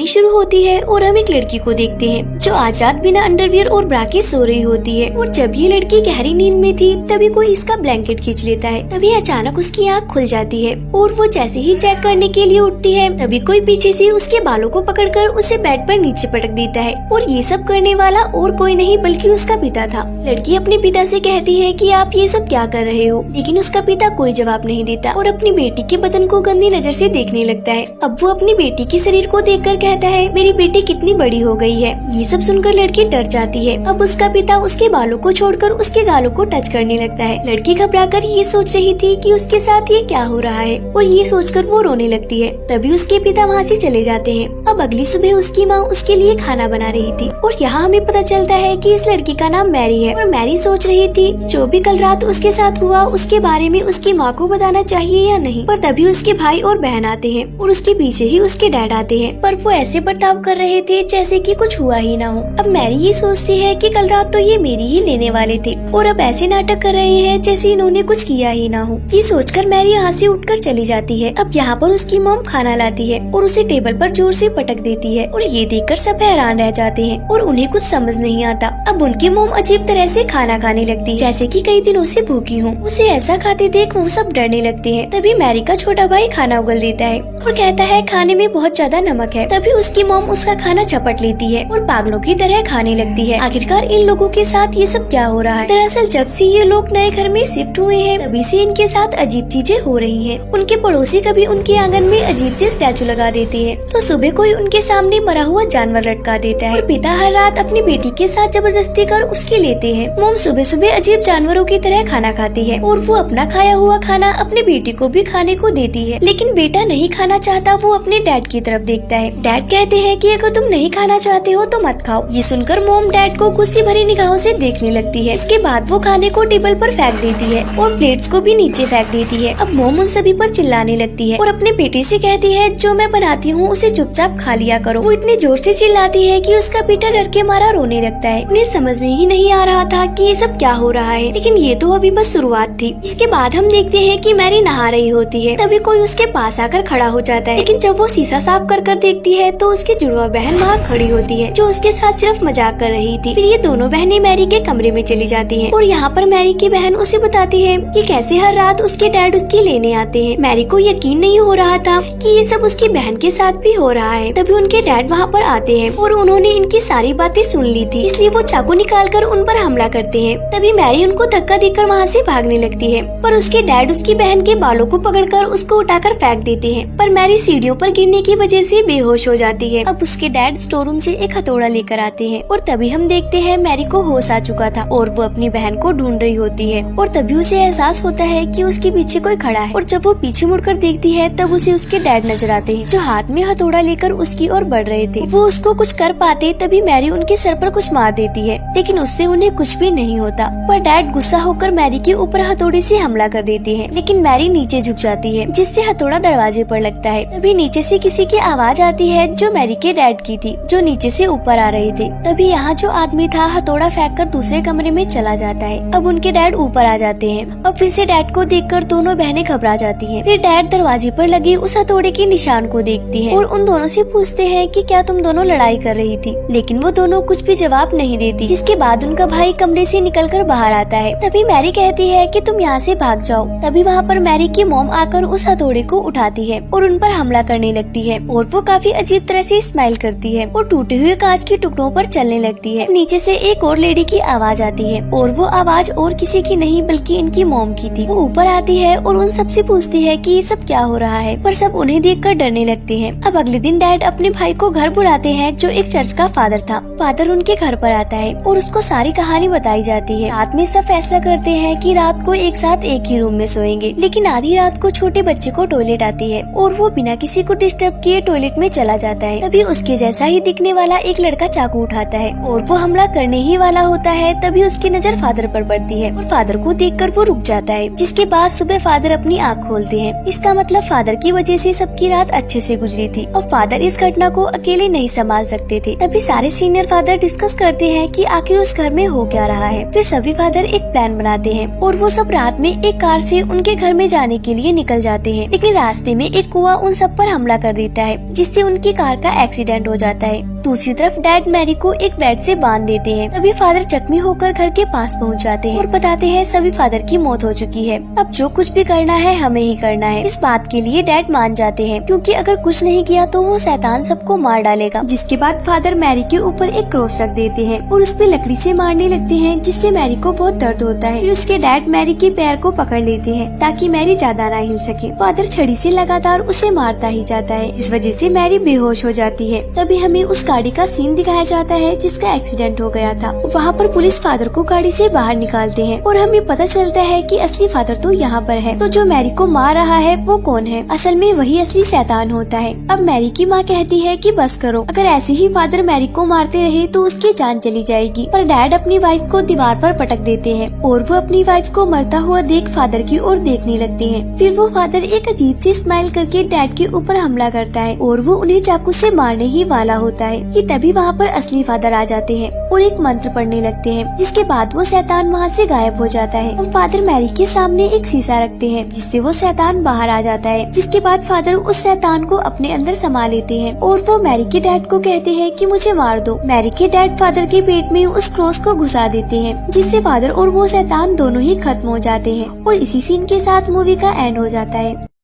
कहानी शुरू होती है और हम एक लड़की को देखते हैं जो आज रात बिना अंडरवियर और ब्रा के सो रही होती है। और जब ये लड़की गहरी नींद में थी तभी कोई इसका ब्लैंकेट खींच लेता है। तभी अचानक उसकी आँख खुल जाती है और वो जैसे ही चेक करने के लिए उठती है तभी कोई पीछे से उसके बालों को पकड़कर उसे बेड पर नीचे पटक देता है। और ये सब करने वाला और कोई नहीं बल्कि उसका पिता था। लड़की अपने पिता से कहती है कि आप ये सब क्या कर रहे हो, लेकिन उसका पिता कोई जवाब नहीं देता और अपनी बेटी के बदन को गंदी नजर से देखने लगता है। अब वो अपनी बेटी के शरीर को देखकर कहता है मेरी बेटी कितनी बड़ी हो गई है। ये सब सुनकर लड़की डर जाती है। अब उसका पिता उसके बालों को छोड़कर उसके गालों को टच करने लगता है। लड़की घबराकर ये सोच रही थी कि उसके साथ ये क्या हो रहा है और ये सोचकर वो रोने लगती है। तभी उसके पिता वहाँ से चले जाते हैं। अब अगली सुबह उसकी माँ उसके लिए खाना बना रही थी और यहाँ हमें पता चलता है कि इस लड़की का नाम मैरी है। और मैरी सोच रही थी जो भी कल रात उसके साथ हुआ उसके बारे में उसकी माँ को बताना चाहिए या नहीं। पर तभी उसके भाई और बहन आते हैं और उसके पीछे ही उसके डैड आते हैं, पर वो ऐसे बर्ताव कर रहे थे जैसे कि कुछ हुआ ही ना हो। अब मैरी ये सोचती है कि कल रात तो ये मेरी ही लेने वाले थे और अब ऐसे नाटक कर रहे हैं जैसे इन्होंने कुछ किया ही ना हो। ये सोचकर मैरी यहाँ से उठकर चली जाती है। अब यहाँ पर उसकी मॉम खाना लाती है और उसे टेबल पर जोर से पटक देती है और ये देखकर सब हैरान रह जाते हैं और उन्हें कुछ समझ नहीं आता। अब उनकी मॉम अजीब तरह से खाना खाने लगती है जैसे कि कई दिनों से भूखी हूँ। उसे ऐसा खाते देख वो सब डरने लगते हैं। तभी मैरी का छोटा भाई खाना उगल देता है और कहता है खाने में बहुत ज्यादा नमक है। तभी उसकी मॉम उसका खाना झपट लेती है और पागलों की तरह खाने लगती है। आखिरकार इन लोगों के साथ ये सब क्या हो रहा है। दरअसल जब से ये लोग नए घर में शिफ्ट हुए हैं तभी से इनके साथ अजीब चीजें हो रही हैं। उनके पड़ोसी कभी उनके आंगन में अजीब से स्टैचू लगा देते हैं तो सुबह कोई उनके सामने मरा हुआ जानवर लटका देता है और पिता हर रात अपनी बेटी के साथ जबरदस्ती कर उसकी लेते हैं। मॉम सुबह सुबह अजीब जानवरों की तरह खाना खाती है और वो अपना खाया हुआ खाना अपनी बेटी को भी खाने को देती है, लेकिन बेटा नहीं खाना चाहता। वो अपने डैड की तरफ देखता है। डैड कहते हैं कि अगर तुम नहीं खाना चाहते हो तो मत खाओ। ये सुनकर मॉम डैड को गुस्से भरी निगाहों से देखने लगती है। इसके बाद वो खाने को टेबल पर फेंक देती है और प्लेट्स को भी नीचे फेंक देती है। अब मॉम उन सभी पर चिल्लाने लगती है और अपने बेटे से कहती है जो मैं बनाती हूँ उसे चुपचाप खा लिया करो। वो इतने जोर से चिल्लाती है कि उसका बेटा डर के मारा रोने लगता है। उन्हें समझ में ही नहीं आ रहा था कि ये सब क्या हो रहा है, लेकिन ये तो अभी बस शुरुआत थी। इसके बाद हम देखते हैं कि मैरी नहा रही होती है। तभी कोई उसके पास आकर खड़ा हो जाता है, लेकिन जब वो शीशा साफ कर देखती है तो उसकी जुड़वा बहन वहाँ खड़ी होती है जो उसके साथ सिर्फ मजाक कर रही थी। फिर ये दोनों बहनें मैरी के कमरे में चली जाती हैं और यहाँ पर मैरी की बहन उसे बताती है कि कैसे हर रात उसके डैड उसकी लेने आते हैं। मैरी को यकीन नहीं हो रहा था कि ये सब उसकी बहन के साथ भी हो रहा है। तभी उनके डैड वहाँ पर आते हैं और उन्होंने इनकी सारी बातें सुन ली थी, इसलिए वो चाकू निकालकर उन पर हमला करते हैं। तभी मैरी उनको धक्का देकर वहाँ से भागने लगती है, पर उसके डैड उसकी बहन के बालों को पकड़कर उसको उठाकर फेंक देते हैं। पर मैरी सीढ़ियों पर गिरने की वजह से बेहोश हो जाती है। अब उसके डैड स्टोर रूम से एक हथौड़ा लेकर आते हैं और तभी हम देखते हैं मैरी को होश आ चुका था और वो अपनी बहन को ढूंढ रही होती है। और तभी उसे एहसास होता है कि उसके पीछे कोई खड़ा है और जब वो पीछे मुड़कर देखती है तब उसे उसके डैड नजर आते हैं जो हाथ में हथौड़ा लेकर उसकी ओर बढ़ रहे थे। वो उसको कुछ कर पाते तभी मैरी उनके सर पर कुछ मार देती है, लेकिन उससे उन्हें कुछ भी नहीं होता। पर डैड गुस्सा होकर मैरी के ऊपर हथौड़े से हमला कर देते हैं, लेकिन मैरी नीचे झुक जाती है जिससे हथौड़ा दरवाजे पर लगता है। तभी नीचे से किसी की आवाज आती है जो मैरी के डैड की थी जो नीचे से ऊपर आ रहे थे। तभी यहाँ जो आदमी था हथौड़ा फेंककर दूसरे कमरे में चला जाता है। अब उनके डैड ऊपर आ जाते हैं। अब फिर से डैड को देखकर दोनों बहनें घबरा जाती हैं। फिर डैड दरवाजे पर लगे उस हथौड़े के निशान को देखती हैं और उन दोनों से पूछते हैं कि क्या तुम दोनों लड़ाई कर रही थी, लेकिन वो दोनों कुछ भी जवाब नहीं देती। जिसके बाद उनका भाई कमरे से निकलकर बाहर आता है। तभी मैरी कहती है कि तुम यहाँ से भाग जाओ। तभी वहाँ पर मैरी की मॉम आकर उस हथौड़े को उठाती है और उन पर हमला करने लगती है और वो काफी अजीब तरह से स्माइल करती है और टूटे हुए कांच के टुकड़ों पर चलने लगती है। नीचे से एक और लेडी की आवाज आती है और वो आवाज और किसी की नहीं बल्कि इनकी मॉम की थी। वो ऊपर आती है और उन सबसे पूछती है कि ये सब क्या हो रहा है, पर सब उन्हें देखकर डरने लगते हैं। अब अगले दिन डैड अपने भाई को घर बुलाते हैं जो एक चर्च का फादर था। फादर उनके घर पर आता है और उसको सारी कहानी बताई जाती है। रात में सब फैसला करते हैं कि रात को एक साथ एक ही रूम में सोएंगे, लेकिन आधी रात को छोटे बच्चे को टॉयलेट आती है और वो बिना किसी को डिस्टर्ब किए टॉयलेट में चला जाता है। तभी उसके जैसा ही दिखने वाला एक लड़का चाकू उठाता है और वो हमला करने ही वाला होता है। तभी उसकी नजर फादर पर पड़ती है और फादर को देखकर वो रुक जाता है। जिसके बाद सुबह फादर अपनी आँख खोलते हैं। इसका मतलब फादर की वजह से सबकी रात अच्छे से गुजरी थी और फादर इस घटना को अकेले नहीं संभाल सकते थे। तभी सारे सीनियर फादर डिस्कस करते हैं कि आखिर उस घर में हो क्या रहा है। फिर सभी फादर एक प्लान बनाते हैं और वो सब रात में एक कार से उनके घर में जाने के लिए निकल जाते हैं, लेकिन रास्ते में एक कुआं उन सब पर हमला कर देता है जिससे उनके उसकी कार का एक्सीडेंट हो जाता है। दूसरी तरफ डैड मैरी को एक बेड से बांध देते हैं। तभी फादर जख्मी होकर घर के पास पहुंच जाते हैं और बताते हैं सभी फादर की मौत हो चुकी है, अब जो कुछ भी करना है हमें ही करना है। इस बात के लिए डैड मान जाते हैं, क्योंकि अगर कुछ नहीं किया तो वो शैतान सबको मार डालेगा। जिसके बाद फादर मैरी के ऊपर एक क्रॉस रख देते हैं और उस पे लकड़ी से मारने लगते हैं, जिससे मैरी को बहुत दर्द होता है। फिर उसके डैड मैरी के पैर को पकड़ लेते हैं ताकि मैरी ज्यादा ना हिल सके। फादर छड़ी से लगातार उसे मारता ही जाता है, जिस वजह से मैरी बेहोश हो जाती है। तभी हमें उस गाड़ी का सीन दिखाया जाता है जिसका एक्सीडेंट हो गया था। वहाँ पर पुलिस फादर को गाड़ी से बाहर निकालते हैं और हमें पता चलता है कि असली फादर तो यहाँ पर है। तो जो मैरी को मार रहा है वो कौन है? असल में वही असली शैतान होता है। अब मैरी की माँ कहती है कि बस करो, अगर ऐसे ही फादर मैरी को मारते रहे तो उसकी जान चली जाएगी। पर डैड अपनी वाइफ को दीवार पर पटक देते हैं और वो अपनी वाइफ को मरता हुआ देख फादर की ओर देखने लगते हैं। फिर वो फादर एक अजीब सी स्माइल करके डैड के ऊपर हमला करता है और वो उन्हें चाकू से मारने ही वाला होता है कि तभी वहाँ पर असली फादर आ जाते हैं और एक मंत्र पढ़ने लगते हैं, जिसके बाद वो शैतान वहाँ से गायब हो जाता है। और फादर मैरी के सामने एक शीशा रखते हैं जिससे वो शैतान बाहर आ जाता है। जिसके बाद फादर उस शैतान को अपने अंदर समा लेते हैं और वो मैरी के डैड को कहते हैं कि मुझे मार दो। मैरी के डैड फादर के पेट में उस क्रॉस को घुसा देते हैं, जिससे फादर और वो शैतान दोनों ही खत्म हो जाते हैं और इसी सीन के साथ मूवी का एंड हो जाता है।